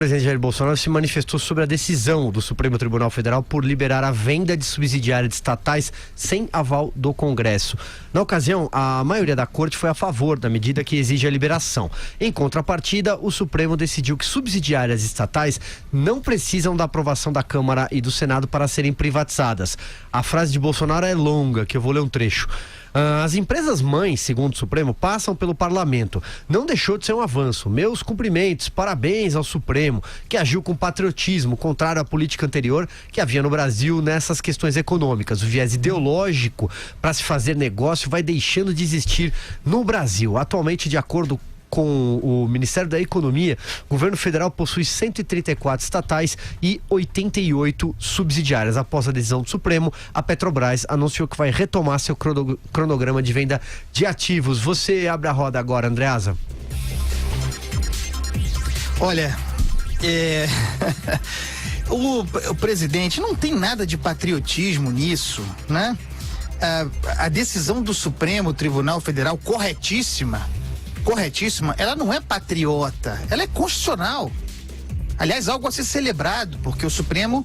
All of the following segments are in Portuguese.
O presidente Jair Bolsonaro se manifestou sobre a decisão do Supremo Tribunal Federal por liberar a venda de subsidiárias de estatais sem aval do Congresso. Na ocasião, a maioria da corte foi a favor da medida que exige a liberação. Em contrapartida, o Supremo decidiu que subsidiárias estatais não precisam da aprovação da Câmara e do Senado para serem privatizadas. A frase de Bolsonaro é longa, que eu vou ler um trecho. As empresas mães, segundo o Supremo, passam pelo parlamento. Não deixou de ser um avanço. Meus cumprimentos, parabéns ao Supremo, que agiu com patriotismo, contrário à política anterior que havia no Brasil nessas questões econômicas. O viés ideológico para se fazer negócio vai deixando de existir no Brasil. Atualmente, de acordo com o Ministério da Economia, o governo federal possui 134 estatais e 88 subsidiárias. Após a decisão do Supremo, a Petrobras anunciou que vai retomar seu cronograma de venda de ativos. Você abre a roda agora, Andreasa. Olha, o presidente não tem nada de patriotismo nisso, né? A decisão do Supremo Tribunal Federal, corretíssima, ela não é patriota, ela é constitucional. Aliás, algo a ser celebrado, porque o Supremo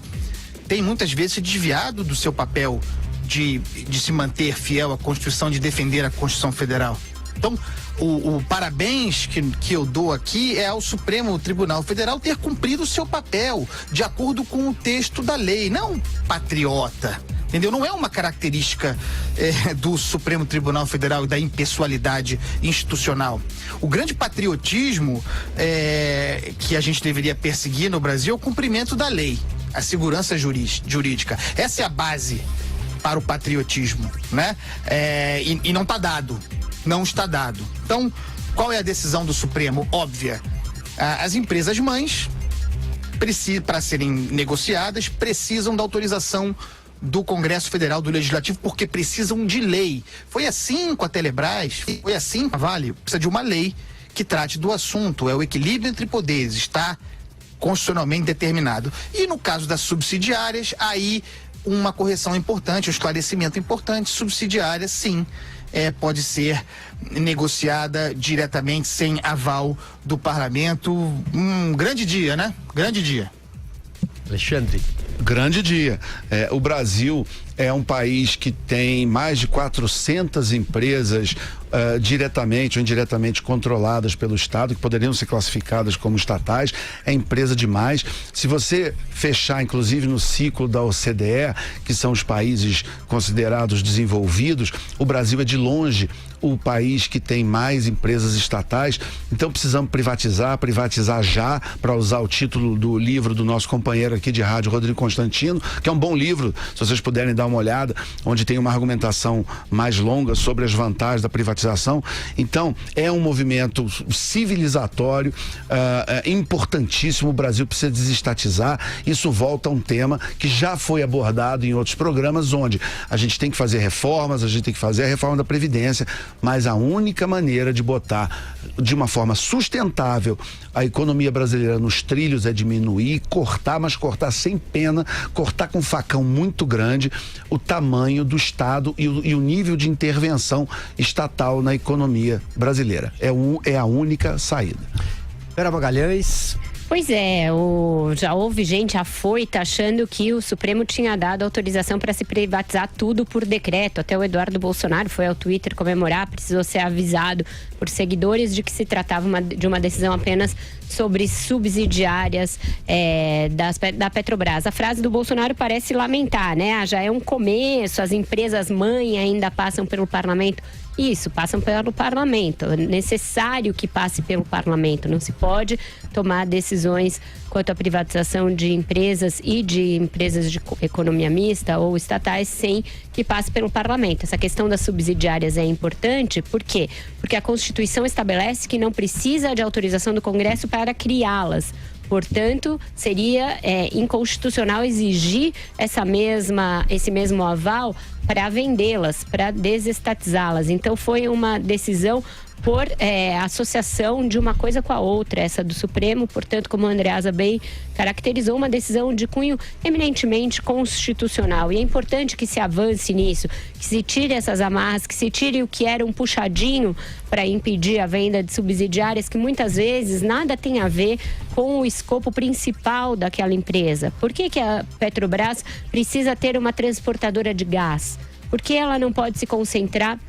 tem muitas vezes se desviado do seu papel de se manter fiel à Constituição, de defender a Constituição Federal. Então, o parabéns que eu dou aqui é ao Supremo Tribunal Federal ter cumprido o seu papel de acordo com o texto da lei, não patriota. Entendeu? Não é uma característica do Supremo Tribunal Federal e da impessoalidade institucional. O grande patriotismo que a gente deveria perseguir no Brasil é o cumprimento da lei, a segurança jurídica. Essa é a base para o patriotismo, né? E não está dado. Não está dado. Então, qual é a decisão do Supremo? Óbvia. As empresas mães, para serem negociadas, precisam da autorização do Congresso Federal, do Legislativo, porque precisam de lei. Foi assim com a Telebrás, foi assim com a Vale. Precisa de uma lei que trate do assunto. É o equilíbrio entre poderes, está constitucionalmente determinado. E no caso das subsidiárias, aí uma correção importante, um esclarecimento importante. Subsidiária, sim, pode ser negociada diretamente sem aval do parlamento. Um grande dia, né? Grande dia. Alexandre. Grande dia. O Brasil é um país que tem mais de 400 empresas diretamente ou indiretamente controladas pelo Estado, que poderiam ser classificadas como estatais. É empresa demais. Se você fechar, inclusive, no ciclo da OCDE, que são os países considerados desenvolvidos, o Brasil é de longe o país que tem mais empresas estatais. Então precisamos privatizar já, para usar o título do livro do nosso companheiro aqui de rádio, Rodrigo Constantino, que é um bom livro, se vocês puderem dar uma olhada, onde tem uma argumentação mais longa sobre as vantagens da privatização. Então, é um movimento civilizatório, importantíssimo. O Brasil precisa desestatizar. Isso volta a um tema que já foi abordado em outros programas, onde a gente tem que fazer reformas, a gente tem que fazer a reforma da Previdência, mas a única maneira de botar de uma forma sustentável a economia brasileira nos trilhos é diminuir, cortar, mas cortar sem pena, cortar com um facão muito grande o tamanho do Estado e o nível de intervenção estatal na economia brasileira. É a única saída. Vera Magalhães. Pois é, já houve gente afoita achando que o Supremo tinha dado autorização para se privatizar tudo por decreto. Até o Eduardo Bolsonaro foi ao Twitter comemorar, precisou ser avisado por seguidores de que se tratava de uma decisão apenas sobre subsidiárias da Petrobras. A frase do Bolsonaro parece lamentar, né? Já é um começo, as empresas mãe ainda passam pelo parlamento. Isso, passam pelo parlamento. É necessário que passe pelo parlamento. Não se pode tomar decisões quanto à privatização de empresas e de empresas de economia mista ou estatais sem que passe pelo parlamento. Essa questão das subsidiárias é importante, por quê? Porque a Constituição estabelece que não precisa de autorização do Congresso para criá-las. Portanto, seria inconstitucional exigir esse mesmo aval para vendê-las, para desestatizá-las. Então, foi uma decisão por associação de uma coisa com a outra, essa do Supremo. Portanto, como a Andreasa bem caracterizou, uma decisão de cunho eminentemente constitucional. E é importante que se avance nisso, que se tire essas amarras, que se tire o que era um puxadinho para impedir a venda de subsidiárias, que muitas vezes nada tem a ver com o escopo principal daquela empresa. Por que a Petrobras precisa ter uma transportadora de gás? Por que ela não pode se concentrar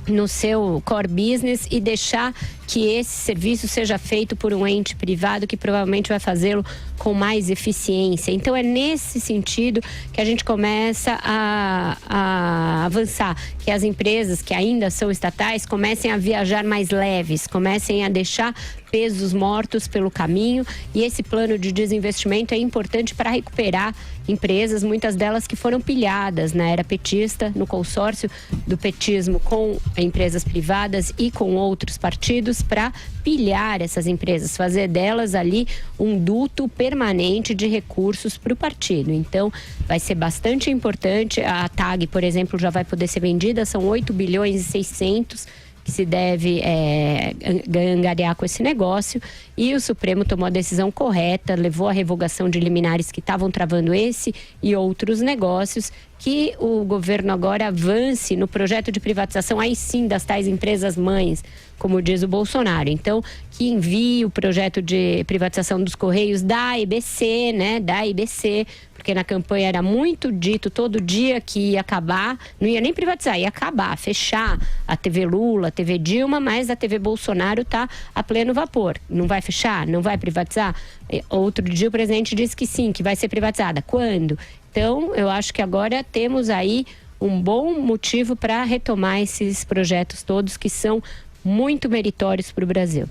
no seu core business e deixar que esse serviço seja feito por um ente privado que provavelmente vai fazê-lo com mais eficiência? Então é nesse sentido que a gente começa a avançar, que as empresas que ainda são estatais comecem a viajar mais leves, comecem a deixar pesos mortos pelo caminho, e esse plano de desinvestimento é importante para recuperar empresas, muitas delas que foram pilhadas na era petista, no consórcio do petismo com empresas privadas e com outros partidos, para pilhar essas empresas, fazer delas ali um duto permanente de recursos para o partido. Então, vai ser bastante importante. A TAG, por exemplo, já vai poder ser vendida, são 8 bilhões e 600 que se deve angariar com esse negócio, e o Supremo tomou a decisão correta, levou a revogação de liminares que estavam travando esse e outros negócios, que o governo agora avance no projeto de privatização, aí sim, das tais empresas mães, como diz o Bolsonaro. Então, que envie o projeto de privatização dos Correios da EBC, né, da EBC, porque na campanha era muito dito todo dia que ia acabar, não ia nem privatizar, ia acabar, fechar a TV Lula, a TV Dilma, mas a TV Bolsonaro está a pleno vapor. Não vai fechar? Não vai privatizar? Outro dia o presidente disse que sim, que vai ser privatizada. Quando? Então, eu acho que agora temos aí um bom motivo para retomar esses projetos todos que são muito meritórios para o Brasil.